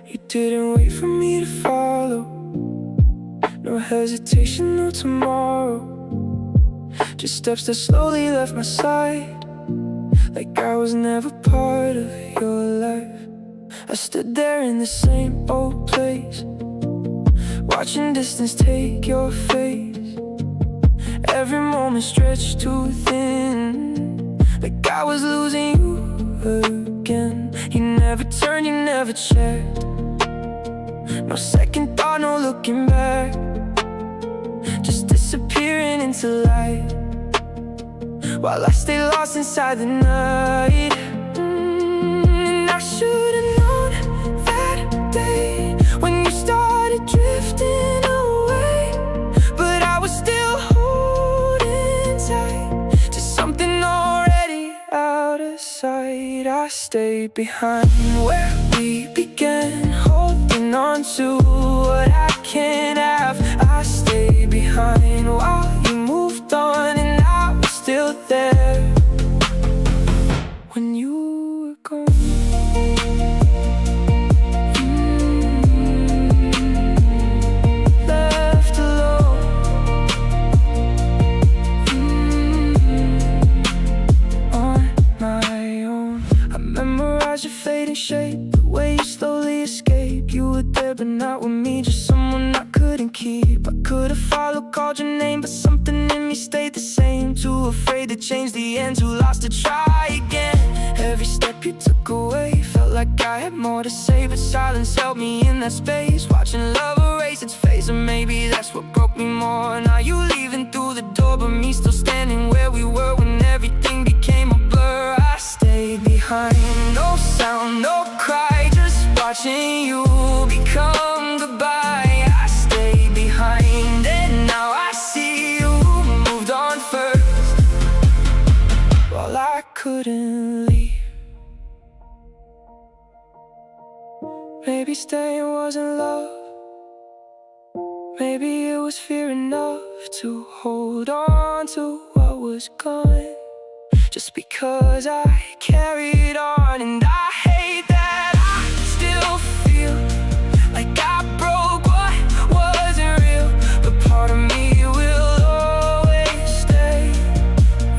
You didn't wait for me to follow. No hesitation, no tomorrow. Just steps that slowly left my side, like I was never part of your life. I stood there in the same old place, watching distance take your face. Every moment stretched too thin, like I was losing you again. You never turned, you never checked. No second thought, no looking back. Just disappearing into light, while I stay lost inside the night. And I should've known that day when you started drifting away, but I was still holding tight to something already out of sight. I stayed behind where we began, holding on to what I can't have. I stayed behind while you moved on, and I was still there when you were gone. Left alone. On my own. I memorized your fading shape, the way you slowly escaped. You were there but not with me, just someone I couldn't keep. I could've followed, called your name, but something in me stayed the same. Too afraid to change the end, too lost to try again. Every step you took away felt like I had more to say, but silence held me in that space, watching love erase its face. And maybe that's what broke me more. Now you leaving through the door, but me still standing where we were when everything became a blur. I stayed behind, no sound, no cry, just watching you become goodbye. I stayed behind, and now I see you moved on first, while I couldn't leave. Maybe staying wasn't love, maybe it was fear enough to hold on to what was gone, just because I carried on. And I hate that I still feel like I broke what wasn't real, but part of me will always stay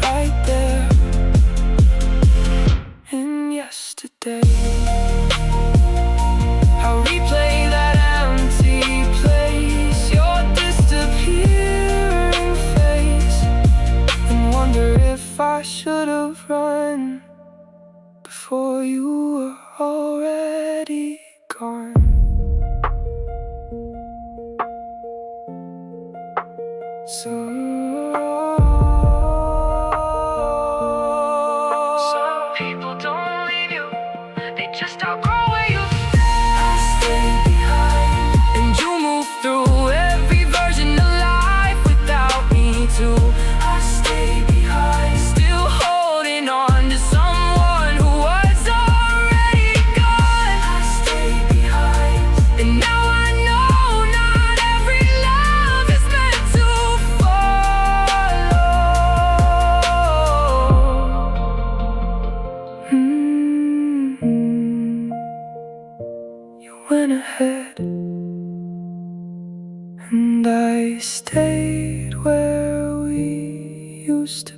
right there in yesterday. I'll replay that empty place, your disappearing face, and wonder if I should've run before you were already gone. Some people don't leave you, they just outgrow where you've been. I stayed behind, and you moved through every version of life without me too. I stayed behind, still holding on to someone who was already gone. I stayed behind, and now I know not every love is meant to follow. You went ahead, and I stayed where we used to